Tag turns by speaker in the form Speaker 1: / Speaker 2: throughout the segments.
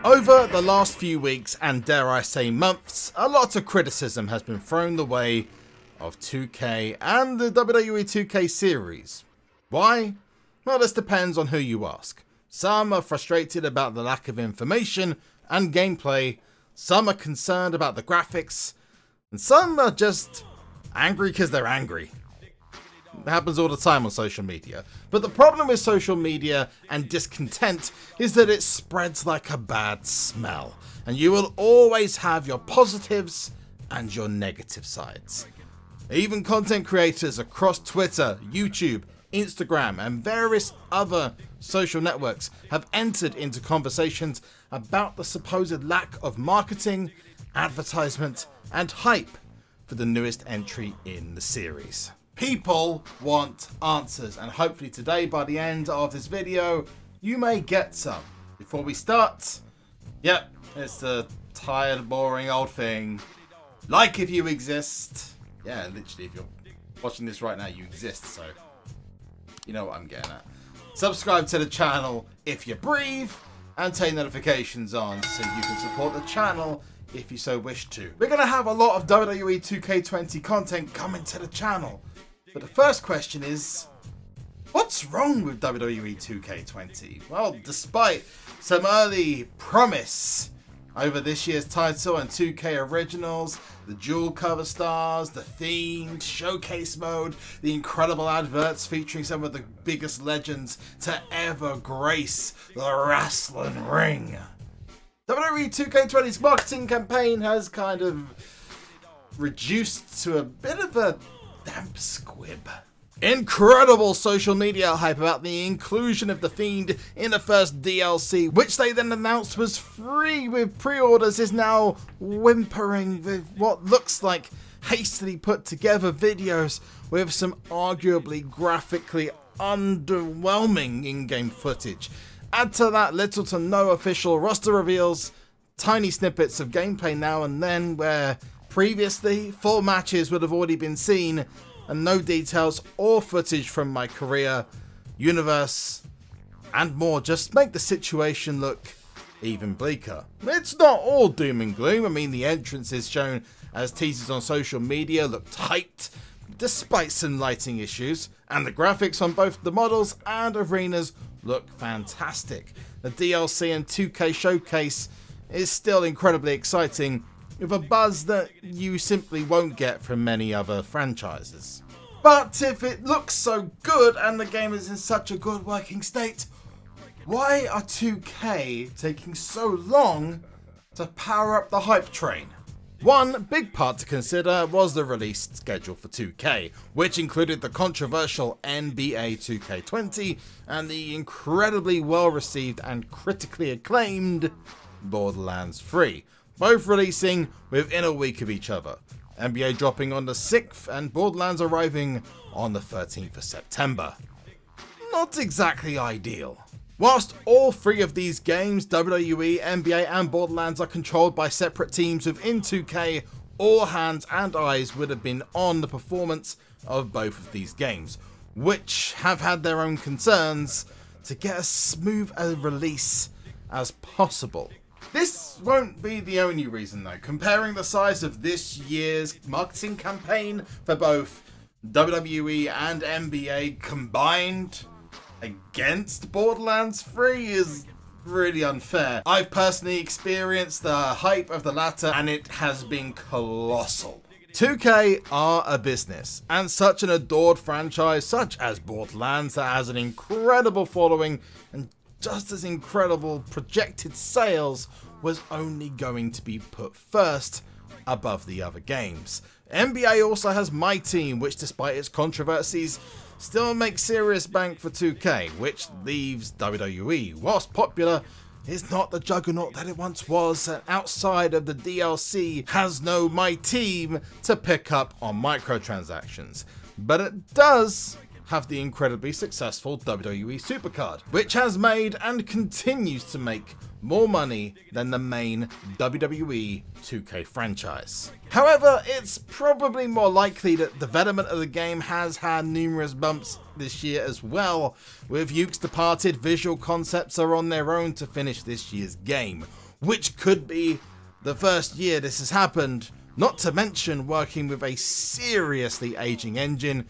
Speaker 1: Over the last few weeks, and dare I say months, a lot of criticism has been thrown the way of 2K and the WWE 2K series. Why? Well, this depends on who you ask. Some are frustrated about the lack of information and gameplay, some are concerned about the graphics, and some are just angry because they're angry. It happens all the time on social media. But the problem with social media and discontent is that it spreads like a bad smell. And you will always have your positives and your negative sides. Even content creators across Twitter, YouTube, Instagram and various other social networks have entered into conversations about the supposed lack of marketing, advertisement and hype for the newest entry in the series. People want answers, and hopefully today, by the end of this video, you may get some. Before we start, yep, it's the tired, boring old thing. Like if you exist. Yeah, literally, if you're watching this right now, you exist, so you know what I'm getting at. Subscribe to the channel if you breathe, and turn notifications on so you can support the channel if you so wish to. We're going to have a lot of WWE 2K20 content coming to the channel. But the first question is, what's wrong with WWE 2K20? Well, despite some early promise over this year's title and 2K Originals, the dual cover stars, the themed showcase mode, the incredible adverts featuring some of the biggest legends to ever grace the wrestling ring, WWE 2K20's marketing campaign has kind of reduced to a bit of a damp squib. Incredible social media hype about the inclusion of The Fiend in the first DLC, which they then announced was free with pre-orders, is now whimpering with what looks like hastily put together videos with some arguably graphically underwhelming in-game footage. Add to that little to no official roster reveals, tiny snippets of gameplay now and then where previously full matches would have already been seen, and no details or footage from my career, universe and more just make the situation look even bleaker. It's not all doom and gloom. I mean, the entrances shown as teasers on social media looked hyped despite some lighting issues, and the graphics on both the models and arenas look fantastic. The DLC and 2K showcase is still incredibly exciting, with a buzz that you simply won't get from many other franchises. But if it looks so good and the game is in such a good working state, why are 2K taking so long to power up the hype train? One big part to consider was the release schedule for 2K, which included the controversial NBA 2K20 and the incredibly well received and critically acclaimed Borderlands 3. Both releasing within a week of each other, NBA dropping on the 6th and Borderlands arriving on the 13th of September. Not exactly ideal. Whilst all three of these games, WWE, NBA and Borderlands, are controlled by separate teams within 2K, all hands and eyes would have been on the performance of both of these games, which have had their own concerns to get as smooth a release as possible. This won't be the only reason though. Comparing the size of this year's marketing campaign for both WWE and NBA combined against Borderlands 3 is really unfair. I've personally experienced the hype of the latter and it has been colossal. 2K are a business, and such an adored franchise such as Borderlands that has an incredible following and just as incredible projected sales was only going to be put first above the other games. NBA also has My Team, which despite its controversies still makes serious bank for 2K, which leaves WWE, whilst popular, is not the juggernaut that it once was, and outside of the DLC has no My Team to pick up on microtransactions. But it does have the incredibly successful WWE Supercard, which has made and continues to make more money than the main WWE 2K franchise. However, it's probably more likely that development of the game has had numerous bumps this year as well. With Yuke's departed, visual concepts are on their own to finish this year's game, which could be the first year this has happened, not to mention working with a seriously aging engine,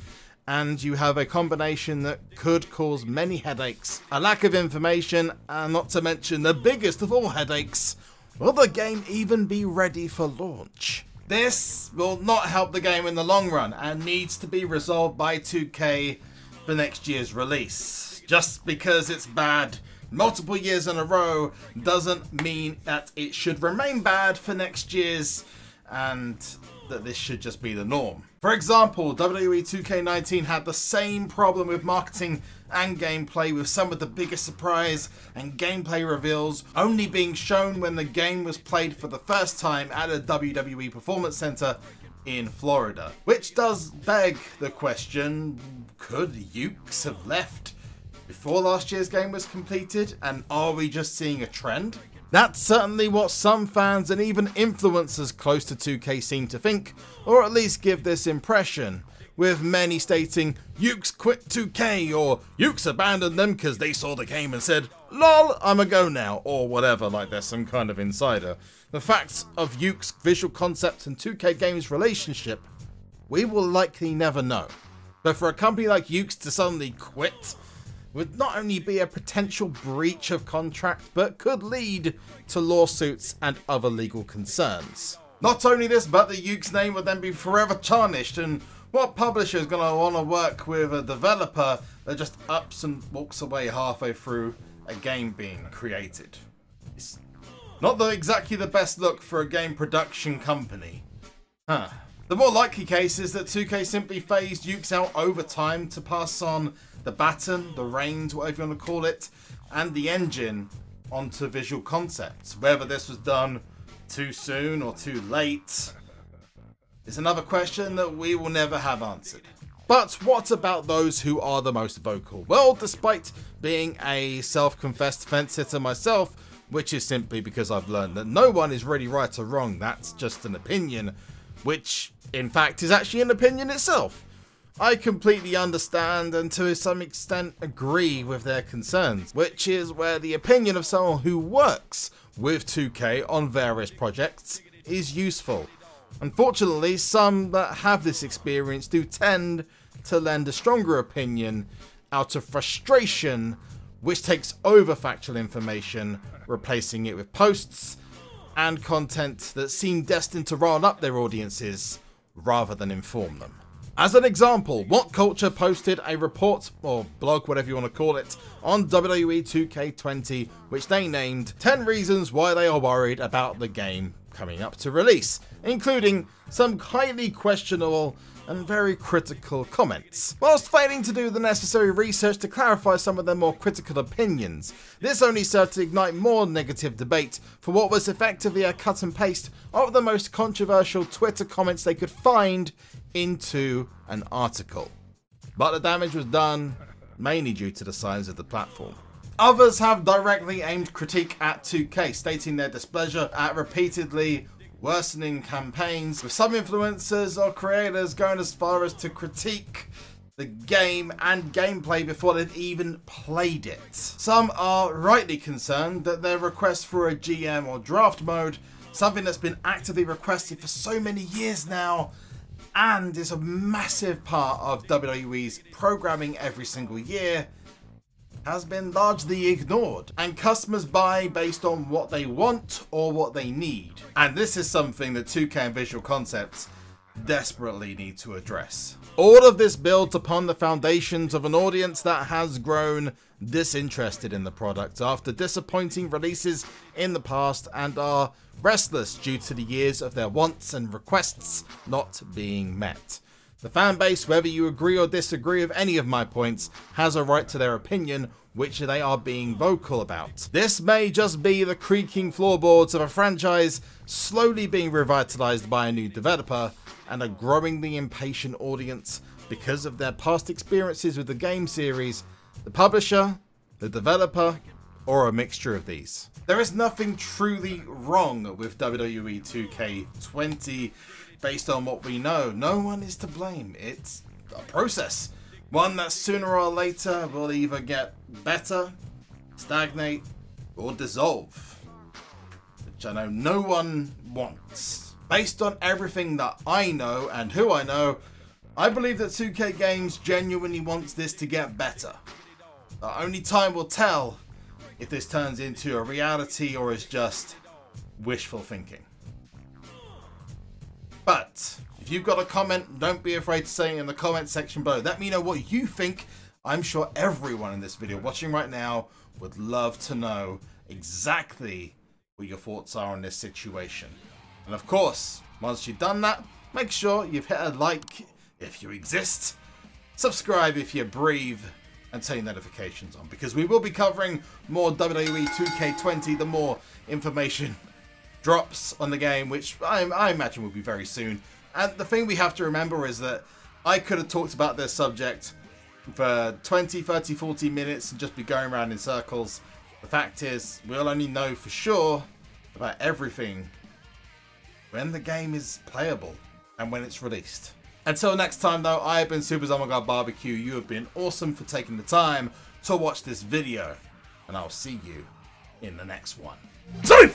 Speaker 1: and you have a combination that could cause many headaches, a lack of information, and not to mention the biggest of all headaches, will the game even be ready for launch? This will not help the game in the long run and needs to be resolved by 2K for next year's release. Just because it's bad multiple years in a row doesn't mean that it should remain bad for next year's, and that this should just be the norm. For example, WWE 2K19 had the same problem with marketing and gameplay, with some of the biggest surprise and gameplay reveals only being shown when the game was played for the first time at a WWE Performance Center in Florida. Which does beg the question, could Yuke's have left before last year's game was completed, and are we just seeing a trend? That's certainly what some fans and even influencers close to 2K seem to think, or at least give this impression, with many stating Yuke's quit 2K or Yuke's abandoned them because they saw the game and said, lol, I'm a go now, or whatever, like they're some kind of insider. The facts of Yuke's visual concept and 2K Games' relationship, we will likely never know. But for a company like Yuke's to suddenly quit would not only be a potential breach of contract, but could lead to lawsuits and other legal concerns. Not only this, but the Yuke's name would then be forever tarnished, and what publisher is going to want to work with a developer that just ups and walks away halfway through a game being created? It's not exactly the best look for a game production company. The more likely case is that 2K simply phased Yuke's out over time to pass on the baton, the reins, whatever you want to call it, and the engine onto visual concepts. Whether this was done too soon or too late is another question that we will never have answered. But what about those who are the most vocal? Well, despite being a self-confessed fence sitter myself, which is simply because I've learned that no one is really right or wrong, that's just an opinion, which in fact is actually an opinion itself, I completely understand and to some extent agree with their concerns, which is where the opinion of someone who works with 2K on various projects is useful. Unfortunately, some that have this experience do tend to lend a stronger opinion out of frustration, which takes over factual information, replacing it with posts and content that seem destined to rile up their audiences rather than inform them. As an example, What Culture posted a report, or blog, whatever you want to call it, on WWE 2K20, which they named 10 reasons why they are worried about the game coming up to release, including some highly questionable and very critical comments, whilst failing to do the necessary research to clarify some of their more critical opinions. This only served to ignite more negative debate for what was effectively a cut and paste of the most controversial Twitter comments they could find into an article. But the damage was done mainly due to the size of the platform. Others have directly aimed critique at 2K, stating their displeasure at repeatedly worsening campaigns, with some influencers or creators going as far as to critique the game and gameplay before they've even played it. Some are rightly concerned that their request for a GM or draft mode, something that's been actively requested for so many years now, and is a massive part of WWE's programming every single year, has been largely ignored, and customers buy based on what they want or what they need. And this is something that 2K and Visual Concepts desperately need to address. All of this builds upon the foundations of an audience that has grown disinterested in the product after disappointing releases in the past and are restless due to the years of their wants and requests not being met. The fan base, whether you agree or disagree with any of my points, has a right to their opinion, which they are being vocal about. This may just be the creaking floorboards of a franchise slowly being revitalized by a new developer and a growingly impatient audience because of their past experiences with the game series, the publisher, the developer, or a mixture of these. There is nothing truly wrong with WWE 2K20 based on what we know. No one is to blame. It's a process. One that sooner or later will either get better, stagnate, or dissolve. which I know no one wants. Based on everything that I know and who I know, I believe that 2K Games genuinely wants this to get better. Only time will tell if this turns into a reality or is just wishful thinking. But if you've got a comment, don't be afraid to say it in the comment section below. Let me know what you think. I'm sure everyone in this video watching right now would love to know exactly what your thoughts are on this situation. And of course, once you've done that, make sure you've hit a like if you exist, subscribe if you breathe, and turn notifications on, because we will be covering more WWE 2K20 the more information drops on the game, which I imagine will be very soon. And the thing we have to remember is that I could have talked about this subject for 20, 30, 40 minutes and just be going around in circles. The fact is, we'll only know for sure about everything when the game is playable and when it's released. Until next time though, I have been SUPERZOMGBBQ. You have been awesome for taking the time to watch this video, and I'll see you in the next one. See you!